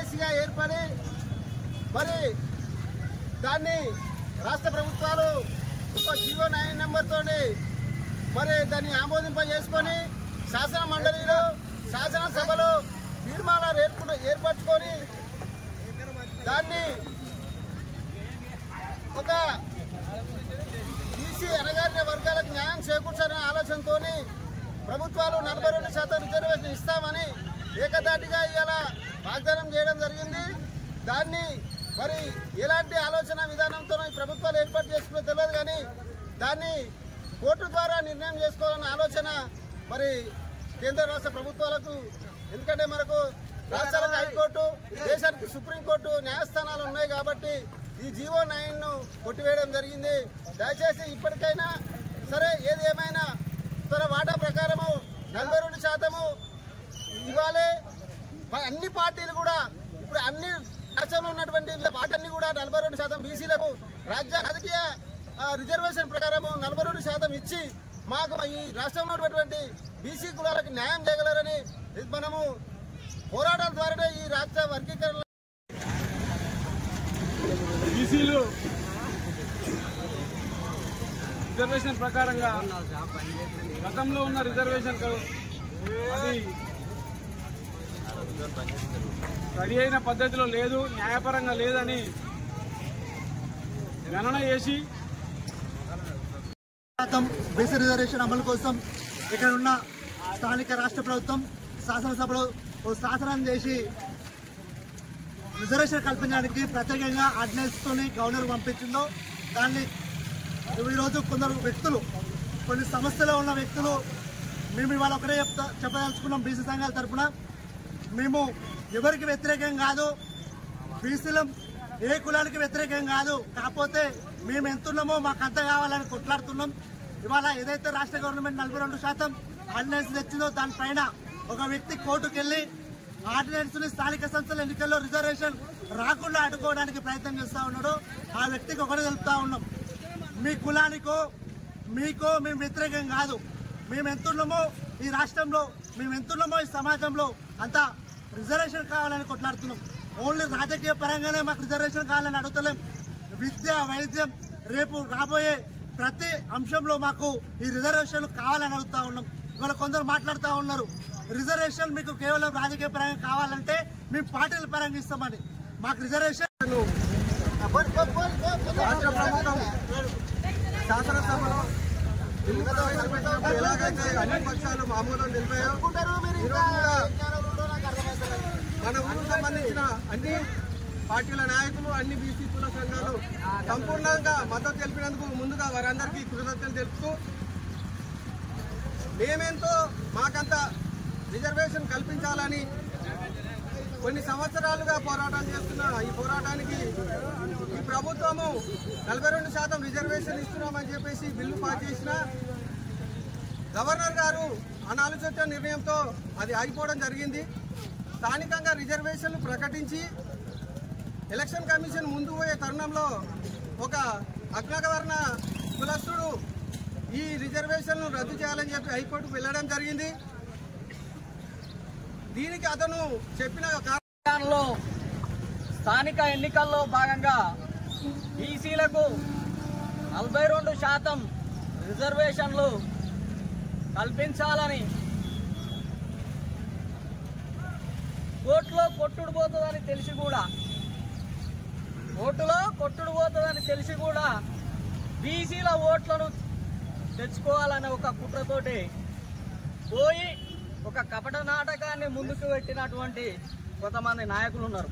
బీసీగా ఏర్పడి మరి దాన్ని రాష్ట్ర ప్రభుత్వాలు ఒక జీవో 9 నెంబర్తో మరి దాన్ని ఆమోదింపజేసుకొని శాసన మండలిలో శాసనసభలో తీర్మానాలు ఏర్పరచుకొని దాన్ని ఒక బీసీ అణగారిన వర్గాలకు న్యాయం చేకూర్చాలనే ఆలోచనతో ప్రభుత్వాలు 42% రిజర్వేషన్ ఇస్తామని ఏకదాటిగా ఇవాళ వాగ్దానం చేయడం జరిగింది. దాన్ని మరి ఎలాంటి ఆలోచన విధానంతో ప్రభుత్వాలు ఏర్పాటు చేసుకునే తెలియదు, కానీ దాన్ని కోర్టు ద్వారా నిర్ణయం చేసుకోవాలన్న ఆలోచన మరి కేంద్ర రాష్ట్ర ప్రభుత్వాలకు, ఎందుకంటే మనకు రాష్ట్రాలకు హైకోర్టు, దేశానికి సుప్రీంకోర్టు న్యాయస్థానాలు ఉన్నాయి కాబట్టి ఈ జీవో 9ను కొట్టివేయడం జరిగింది. దయచేసి ఇప్పటికైనా సరే ఏది ఏమైనా తన వాటా ప్రకారము 42% ఇవ్వాలి. అన్ని పార్టీలు కూడా ఇప్పుడు అన్ని రాష్ట్రంలో ఉన్నటువంటి వాటన్ని కూడా 42% బీసీలకు రాజకీయ రిజర్వేషన్ ప్రకారము 42% ఇచ్చి మాకు ఈ రాష్ట్రంలో ఉన్నటువంటి బీసీ కులాలకు న్యాయం చేయగలరని మనము పోరాటాల ద్వారానే ఈ రాష్ట్ర వర్గీకరణ బీసీలు రిజర్వేషన్ ప్రకారంగా గతంలో ఉన్న రిజర్వేషన్ అది సరి అయిన పద్ధతిలో లేదు, న్యాయపరంగా లేదని గణన చేసి బీసీ రిజర్వేషన్ అమలు కోసం ఇక్కడ ఉన్న స్థానిక రాష్ట్ర ప్రభుత్వం శాసనసభలో ఓ శాసనం చేసి రిజర్వేషన్ కల్పించడానికి ప్రత్యేకంగా ఆర్డినెన్స్తోని గవర్నర్ పంపించిందో దాన్ని ఈరోజు కొందరు వ్యక్తులు, కొన్ని సమస్యలో ఉన్న వ్యక్తులు మేము ఇవాళ ఒకటే చెప్పదలుచుకున్నాం. బీసీ సంఘాల తరఫున మేము ఎవరికి వ్యతిరేకం కాదు, బీసీలం ఏ కులానికి వ్యతిరేకం కాదు, కాకపోతే మేము ఎంతున్నామో మాకు అంత కావాలని కొట్లాడుతున్నాం. ఇవాళ ఏదైతే రాష్ట్ర గవర్నమెంట్ 42% ఆర్డినెన్స్ తెచ్చిందో దానిపైన ఒక వ్యక్తి కోర్టుకు వెళ్లి ఆర్డినెన్స్ ని స్థానిక సంస్థల ఎన్నికల్లో రిజర్వేషన్ రాకుండా అడ్డుకోవడానికి ప్రయత్నం చేస్తా ఉన్నాడు. ఆ వ్యక్తికి ఒకటి తెలుపుతా ఉన్నాం, మీ కులానికో మీకో మేము వ్యతిరేకం కాదు, మేము ఎంతున్నామో ఈ రాష్ట్రంలో, మేము ఎంతున్నామో ఈ సమాజంలో అంతా రిజర్వేషన్ కావాలని కొట్లాడుతున్నాం. ఓన్లీ రాజకీయ పరంగానే మాకు రిజర్వేషన్ కావాలని అడుగుతలేం. విద్య, వైద్యం, రేపు రాబోయే ప్రతి అంశంలో మాకు ఈ రిజర్వేషన్లు కావాలని అడుగుతా ఉన్నాం. ఇవాళ కొందరు మాట్లాడుతూ ఉన్నారు, రిజర్వేషన్ మీకు కేవలం రాజకీయ పరంగా కావాలంటే మేము పార్టీల పరంగా ఇస్తామని. మాకు రిజర్వేషన్ రాష్ట్ర ప్రభుత్వం శాసనసభలో ఎలాగైతే అన్ని పక్షాలు ఆమోదం తెలిపాయో మన ఊరికి సంబంధించిన అన్ని పార్టీల నాయకులు, అన్ని బీసీ కుల సంఘాలు సంపూర్ణంగా మద్దతు తెలిపినందుకు ముందుగా వారందరికీ కృతజ్ఞతలు తెలుపుతూ, మేమెంతో మాకంత రిజర్వేషన్ కల్పించాలని కొన్ని సంవత్సరాలుగా పోరాటం చేస్తున్న ఈ పోరాటానికి ఈ ప్రభుత్వము 42% రిజర్వేషన్ ఇస్తున్నామని చెప్పేసి బిల్లు పాస్ చేసిన గవర్నర్ గారు అనాలోచిత నిర్ణయంతో అది ఆగిపోవడం జరిగింది. స్థానికంగా రిజర్వేషన్లు ప్రకటించి ఎలక్షన్ కమిషన్ ముందు పోయే తరుణంలో ఒక అగ్రవర్ణ కులస్తుడు ఈ రిజర్వేషన్ను రద్దు చేయాలని చెప్పి హైకోర్టుకు వెళ్లడం జరిగింది. దీనికి అతను చెప్పిన కారణంలో స్థానిక ఎన్నికల్లో భాగంగా బీసీలకు 42% రిజర్వేషన్లు కల్పించాలని కోర్టులో కొట్టుడుపోతుందని తెలిసి కూడా బీసీల ఓట్లను తెచ్చుకోవాలనే ఒక కుట్రతోటి పోయి ఒక కపట నాటకాన్ని ముందుకు పెట్టినటువంటి కొంతమంది నాయకులు ఉన్నారు.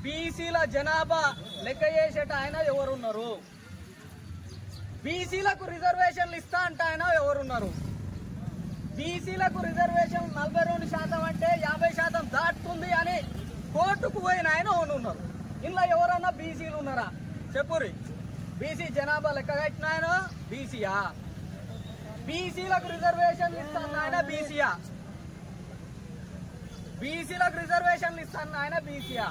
బీసీల జనాభా లెక్క చేసేట ఆయన ఎవరున్నారు? బీసీలకు రిజర్వేషన్లు ఇస్తా అంటే ఆయన ఎవరున్నారు? బీసీలకు రిజర్వేషన్ 42% అంటే 50% దాటుతుంది అని కోర్టుకు పోయిన ఆయన ఉన్నారు. ఇందులో ఎవరన్నా బీసీలు ఉన్నారా చెప్పురి? బీసీ జనాభా లెక్క కట్టిన ఆయన బీసీయా? బీసీలకు రిజర్వేషన్లు ఇస్తాన్న ఆయన బీసీయా? బీసీలకు రిజర్వేషన్లు ఇస్తాన్న ఆయన బీసీయా?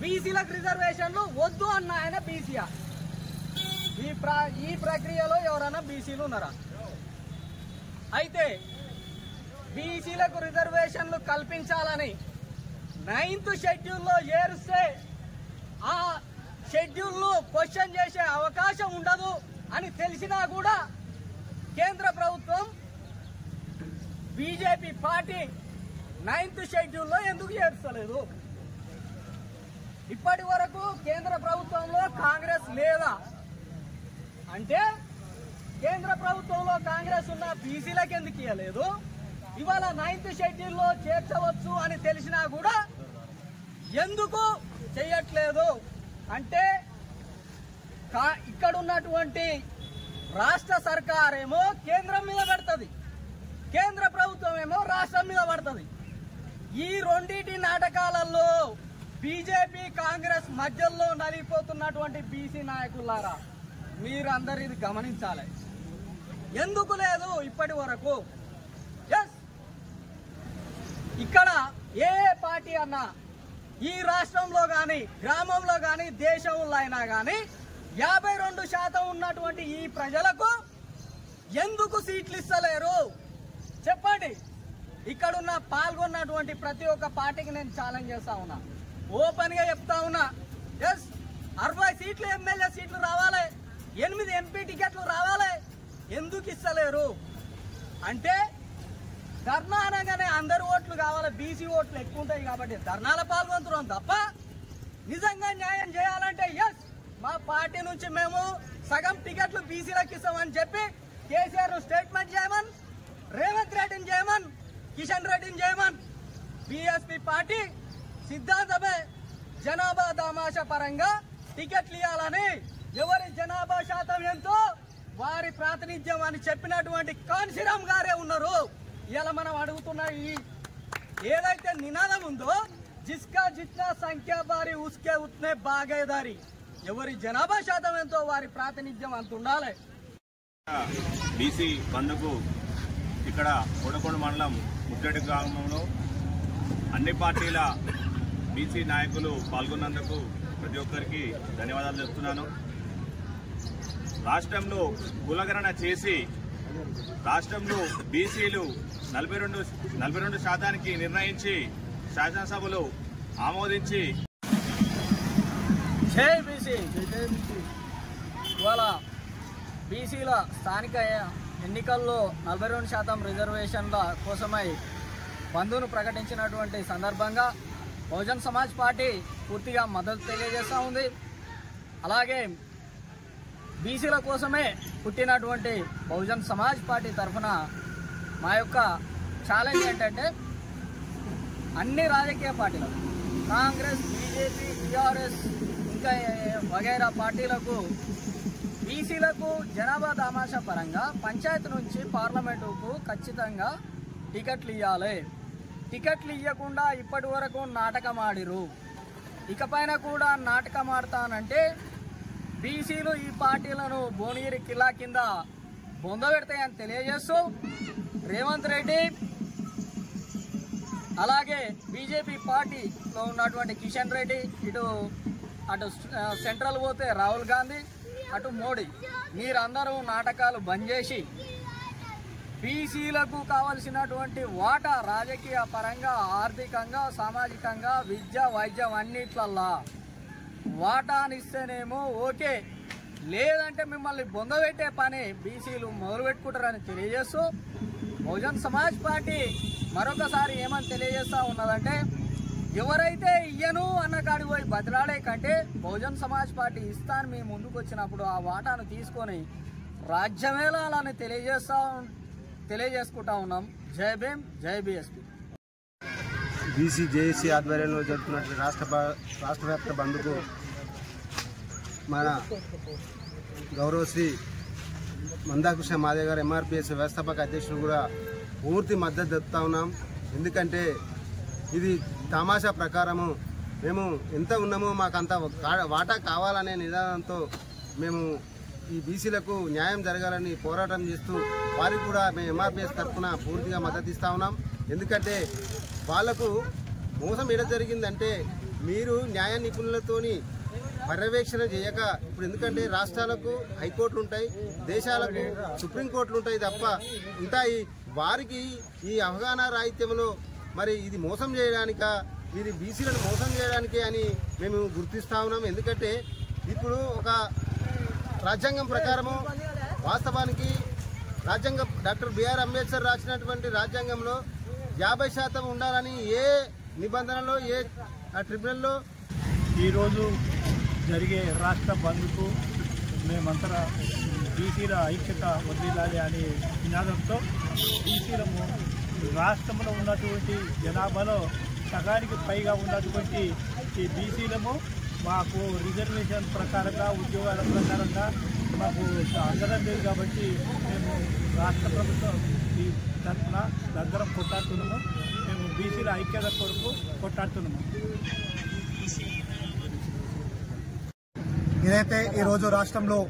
బీసీలకు రిజర్వేషన్లు వద్దు అన్న ఆయన బీసీయా? ఈ ప్రక్రియలో ఎవరైనా బీసీలు ఉన్నారా? అయితే బీసీలకు రిజర్వేషన్లు కల్పించాలని 9th షెడ్యూల్లో ఏరిస్తే ఆ షెడ్యూల్ను క్వశ్చన్ చేసే అవకాశం ఉండదు అని తెలిసినా కూడా కేంద్ర ప్రభుత్వం బీజేపీ పార్టీ 9th షెడ్యూల్లో ఎందుకు చేర్చలేదు? ఇప్పటి వరకు కేంద్ర ప్రభుత్వంలో కాంగ్రెస్ లేదా అంటే కేంద్ర ప్రభుత్వంలో కాంగ్రెస్ ఉన్న బీసీలకు ఎందుకు ఇవ్వలేదు? ఇవాళ 9th షెడ్యూల్లో చేర్చవచ్చు అని తెలిసినా కూడా ఎందుకు చేయట్లేదు అంటే ఇక్కడ ఉన్నటువంటి రాష్ట్ర సర్కార్ ఏమో కేంద్రం మీద పడుతుంది, కేంద్ర ప్రభుత్వం ఏమో రాష్ట్రం మీద పడుతుంది. ఈ రెండింటి నాటకాలలో బీజేపీ కాంగ్రెస్ మధ్యలో నలిగిపోతున్నటువంటి బీసీ నాయకులారా మీరందరూ ఇది గమనించాలి. ఎందుకు లేదు ఇప్పటి వరకు? ఇక్కడ ఏ పార్టీ అన్నా ఈ రాష్ట్రంలో గాని గ్రామంలో గాని దేశంలో అయినా గాని 52% ఉన్నటువంటి ఈ ప్రజలకు ఎందుకు సీట్లు ఇస్తలేరు చెప్పండి. ఇక్కడున్న పాల్గొన్నటువంటి ప్రతి ఒక్క పార్టీకి నేను ఛాలెంజ్ చేస్తా ఉన్నా, ఓపెన్ గా చెప్తా ఉన్నా. 60 సీట్లు ఎమ్మెల్యే సీట్లు రావాలి, 8 ఎంపీ టికెట్లు రావాలి. ఎందుకు ఇస్తలేరు అంటే ధర్నా అనగానే అందరు ఓట్లు కావాలి, బీసీ ఓట్లు ఎక్కువ ఉంటాయి కాబట్టి ధర్నాలో పాల్గొంటున్నాం తప్ప నిజంగా న్యాయం చేయాలంటే మా పార్టీ నుంచి మేము సగం టికెట్లు బీసీలకు ఇస్తామని చెప్పి కేసీఆర్ స్టేట్మెంట్ చేయమని, రేవంత్ రెడ్డిని చేయమని, కిషన్ రెడ్డిని చేయమని. బీఎస్పీ పార్టీ సిద్ధాంతమే జనాభా దామాషా పరంగా టికెట్లు ఇవ్వాలని, ఎవరి జనాభా శాతం ఎంతో వారి ప్రాతినిధ్యం అని చెప్పినటువంటి కాన్శీరామ్ గారే ఉన్నారు. ఇలా మనం అడుగుతున్న ఈ ఏదైతే నినాదం ఉందో జిస్కా జిత్నా సంఖ్యా బారి ఉస్కే ఉత్నే బాగేదారి, ఎవరి జనాభా శాతం ఎంతో వారి ప్రాతినిధ్యం అంత ఉండాలి. బీసీ బంద్కు ఇక్కడ కోడకొండ మండలం ముద్దెడి గ్రామంలో అన్ని పార్టీల బీసీ నాయకులు పాల్గొన్నందుకు ప్రతి ఒక్కరికి ధన్యవాదాలు చెప్తున్నాను. రాష్ట్రంలో కులగణన చేసి రాష్ట్రంలో బీసీలు 42% నిర్ణయించి శాసనసభలో ఆమోదించి జై బీసీ. ఇవాళ బీసీల స్థానిక ఎన్నికల్లో 42% రిజర్వేషన్ల కోసమై బంధును ప్రకటించినటువంటి సందర్భంగా బహుజన్ సమాజ్ పార్టీ పూర్తిగా మద్దతు తెలియజేస్తూ ఉంది. అలాగే బీసీల కోసమే పుట్టినటువంటి బహుజన్ సమాజ్ పార్టీ తరఫున మా యొక్క ఛాలెంజ్ ఏంటంటే అన్ని రాజకీయ పార్టీలు కాంగ్రెస్, బీజేపీ, టీఆర్ఎస్ ఇంకా వగైరా పార్టీలకు బీసీలకు జనాభా దామాషా పరంగా పంచాయతీ నుంచి పార్లమెంటుకు ఖచ్చితంగా టికెట్లు ఇవ్వాలి. టికెట్లు ఇవ్వకుండా ఇప్పటి వరకు నాటకం ఆడిరు, ఇకపైన కూడా నాటకం ఆడతానంటే బీసీలు ఈ పార్టీలను భువనగిరి కిల్లా కింద బొందబెడతాయని తెలియజేస్తూ రేవంత్ రెడ్డి అలాగే బీజేపీ పార్టీలో ఉన్నటువంటి కిషన్ రెడ్డి, అటు సెంట్రల్ పోతే రాహుల్ గాంధీ, అటు మోడీ, మీరందరూ నాటకాలు బంద్ చేసి బీసీలకు కావలసినటువంటి వాటా రాజకీయ పరంగా, ఆర్థికంగా, సామాజికంగా, విద్య, వైద్యం అన్నిట్లల్లా వాటానిస్తేనేమో ఓకే, లేదంటే మిమ్మల్ని బొందబెట్టే పని బీసీలు మొదలు పెట్టుకుంటారని తెలియజేస్తూ బహుజన్ సమాజ్ పార్టీ మరొకసారి ఏమని తెలియజేస్తా ఉన్నదంటే ఎవరైతే ఇయ్యను అన్న కాడికి పోయి బతిలాడే కంటే బహుజన్ సమాజ్ పార్టీ ఇస్తాను మీ ముందుకు వచ్చినప్పుడు ఆ వాటాను తీసుకొని రాజ్యమేళాలని తెలియజేసుకుంటా ఉన్నాం. జై భీమ్, జై బీఎస్పీ. బీసీ జేఏసీ ఆధ్వర్యంలో జరుగుతున్నటువంటి రాష్ట్ర వ్యాప్త బంద్కు మన గౌరవశ్రీ మందాకృష్ణ మాదే గారు ఎంఆర్పిఎస్ వ్యవస్థాపక అధ్యక్షులు కూడా పూర్తి మద్దతు తెలుపుతా ఉన్నాం. ఎందుకంటే ఇది తమాషా ప్రకారము మేము ఎంత ఉన్నామో మాకంత వాటా కావాలనే నిదానంతో మేము ఈ బీసీలకు న్యాయం జరగాలని పోరాటం చేస్తూ వారికి కూడా మేము ఎంఆర్పిఎస్ తరఫున పూర్తిగా మద్దతు ఇస్తా ఉన్నాం. ఎందుకంటే వాళ్లకు మోసం ఏడ జరిగిందంటే మీరు న్యాయ నిపుణులతోని పర్యవేక్షణ చేయక ఇప్పుడు ఎందుకంటే రాష్ట్రాలకు హైకోర్టులు ఉంటాయి, దేశాలకు సుప్రీంకోర్టులు ఉంటాయి తప్ప ఉంటాయి. వారికి ఈ అవగాహన రాహిత్యంలో మరి ఇది మోసం చేయడానిక ఇది బీసీలను మోసం చేయడానికి అని మేము గుర్తిస్తా ఉన్నాం. ఎందుకంటే ఇప్పుడు ఒక రాజ్యాంగం ప్రకారము వాస్తవానికి రాజ్యాంగం డాక్టర్ బిఆర్ అంబేద్కర్ రాసినటువంటి రాజ్యాంగంలో 50% ఉండాలని ఏ నిబంధనలో ఏ ట్రిబ్యునల్లో ఈరోజు జరిగే రాష్ట్ర బంద్కు మేమంతా బీసీల ఐక్యత వదిలాలి అనే నినాదంతో బీసీలము రాష్ట్రంలో ఉన్నటువంటి జనాభాలో సగానికి పైగా ఉన్నటువంటి ఈ బీసీలము మాకు రిజర్వేషన్ ప్రకారంగా ఉద్యోగాల ప్రకారంగా మాకు అందడం లేదు కాబట్టి మేము రాష్ట్ర ప్రభుత్వం ఈ తరఫున దగ్గరం కొట్టాడుతున్నాము. మేము బీసీల ఐక్యత కొరకు కొట్టాడుతున్నాము. ఇదైతే ఈరోజు రాష్ట్రంలో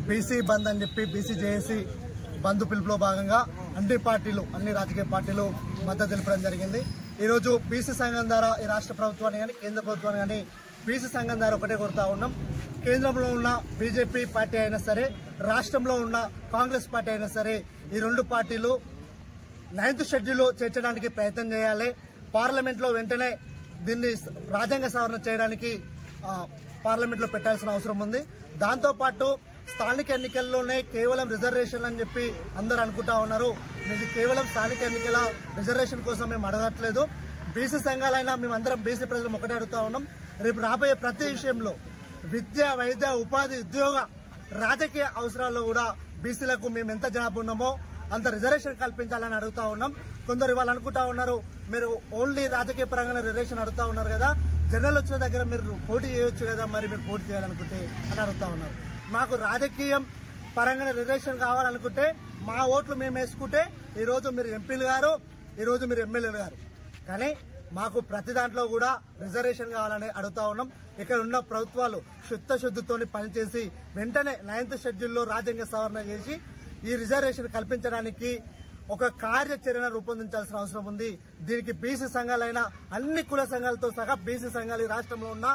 బీసీ బంద్ అని చెప్పి బీసీ జేఏసీ బంద్ పిలుపులో భాగంగా అన్ని రాజకీయ పార్టీలు మద్దతు తెలపడం జరిగింది. ఈరోజు బీసీ సంఘం ద్వారా ఈ రాష్ట్ర ప్రభుత్వాన్ని కానీ కేంద్ర ప్రభుత్వాన్ని కానీ బీసీ సంఘం ద్వారా ఒకటే కోరుతా ఉన్నాం. కేంద్రంలో ఉన్న బీజేపీ పార్టీ అయినా సరే, రాష్ట్రంలో ఉన్న కాంగ్రెస్ పార్టీ అయినా సరే, ఈ రెండు పార్టీలు 9th షెడ్యూల్ చేర్చడానికి ప్రయత్నం చేయాలి. పార్లమెంట్లో వెంటనే దీన్ని రాజ్యాంగ సవరణ చేయడానికి పార్లమెంట్లో పెట్టాల్సిన అవసరం ఉంది. దాంతోపాటు స్థానిక ఎన్నికల్లోనే కేవలం రిజర్వేషన్ అని చెప్పి అందరూ అనుకుంటా ఉన్నారు. ఇది కేవలం స్థానిక ఎన్నికల రిజర్వేషన్ కోసం మేము అడగట్లేదు. బీసీ సంఘాలైనా మేమందరం బీసీ ప్రజలు ఒకటే అడుగుతా ఉన్నాం. రేపు రాబోయే ప్రతి విషయంలో విద్య, వైద్య, ఉపాధి, ఉద్యోగ, రాజకీయ అవసరాల్లో కూడా బీసీలకు మేము ఎంత జనాభా ఉన్నామో అంత రిజర్వేషన్ కల్పించాలని అడుగుతా ఉన్నాం. కొందరు వాళ్ళు అనుకుంటా ఉన్నారు, మీరు ఓన్లీ రాజకీయ పరంగా రిజర్వేషన్ అడుగుతా ఉన్నారు కదా, జనరల్ వచ్చిన దగ్గర మీరు పోటీ చేయొచ్చు కదా, మరి మీరు పోటీ చేయాలనుకుంటే అని అడుగుతా ఉన్నారు. మాకు రాజకీయం పరంగా రిజర్వేషన్ కావాలనుకుంటే మా ఓట్లు మేము వేసుకుంటే ఈరోజు మీరు ఎంపీలు గారు, ఈరోజు మీరు ఎమ్మెల్యేలు గారు. కానీ మాకు ప్రతి దాంట్లో కూడా రిజర్వేషన్ కావాలని అడుగుతా ఉన్నాం. ఇక్కడ ఉన్న ప్రభుత్వాలు శుద్ధతో పనిచేసి వెంటనే 9th షెడ్యూల్లో రాజ్యాంగ సవరణ చేసి ఈ రిజర్వేషన్ కల్పించడానికి ఒక కార్యాచరణ రూపొందించాల్సిన అవసరం ఉంది. దీనికి బీసీ సంఘాలైన అన్ని కుల సంఘాలతో సహా బీసీ సంఘాలు, ఈ రాష్ట్రంలో ఉన్న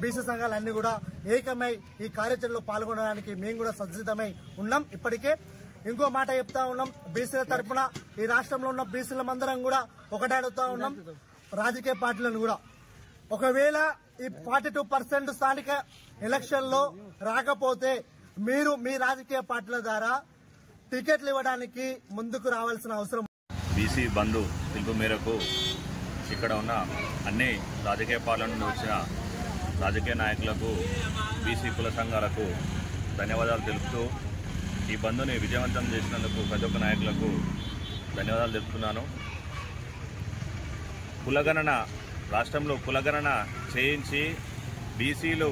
బీసీ సంఘాలన్నీ కూడా ఏకమై ఈ కార్యాచరణలో పాల్గొనడానికి మేము కూడా సంసిద్ధమై ఉన్నాం. ఇప్పటికే ఇంకో మాట చెప్తా ఉన్నాం, బీసీల తరఫున ఈ రాష్ట్రంలో ఉన్న బీసీలందరం కూడా ఒకటే అడుగుతా ఉన్నాం, రాజకీయ పార్టీలను కూడా ఒకవేళ ఈ 42% స్థానిక ఎలక్షన్ లో రాకపోతే మీరు మీ రాజకీయ పార్టీల ద్వారా టికెట్లు ఇవ్వడానికి ముందుకు రావాల్సిన అవసరం. బీసీ బంధు పిలుపు మేరకు ఇక్కడ ఉన్న అన్ని రాజకీయ పార్టీల నుండి వచ్చిన రాజకీయ నాయకులకు, బీసీ కుల సంఘాలకు ధన్యవాదాలు తెలుపుతూ ఈ బంధుని విజయవంతం చేసినందుకు ప్రతి ఒక్క నాయకులకు ధన్యవాదాలు తెలుపుతున్నాను. కులగణన రాష్ట్రంలో కులగణన చేయించి బీసీలు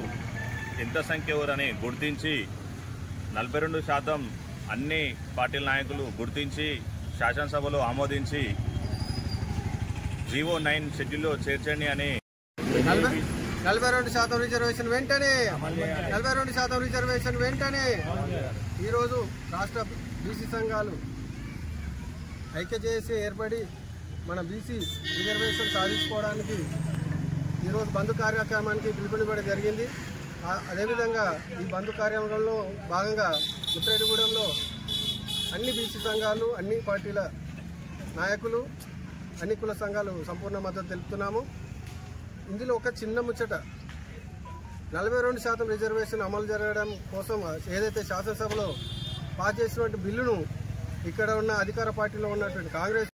ఎంత సంఖ్య ఎవరని గుర్తించి 42% అన్ని పార్టీల నాయకులు గుర్తించి శాసనసభలో ఆమోదించి జీవో 9 షెడ్యూల్లో చేర్చండి అని 42% రిజర్వేషన్ వెంటనే 42% రిజర్వేషన్ వెంటనే ఈరోజు రాష్ట్ర బీసీ సంఘాలు ఐక్య చేసి ఏర్పడి మన బీసీ రిజర్వేషన్ సాధించుకోవడానికి ఈరోజు బంద్ కార్యక్రమానికి పిలుపునివ్వడం జరిగింది. అదేవిధంగా ఈ బంద్ కార్యక్రమంలో భాగంగా ఉత్తరేడుగూడెంలో అన్ని బీసీ సంఘాలు, అన్ని పార్టీల నాయకులు, అన్ని కుల సంఘాలు సంపూర్ణ మద్దతు తెలుపుతున్నాము. ఇందులో ఒక చిన్న ముచ్చట, 42% రిజర్వేషన్ అమలు జరగడం కోసం ఏదైతే శాసనసభలో పాస్ చేసినటువంటి బిల్లును ఇక్కడ ఉన్న అధికార పార్టీలో ఉన్నటువంటి కాంగ్రెస్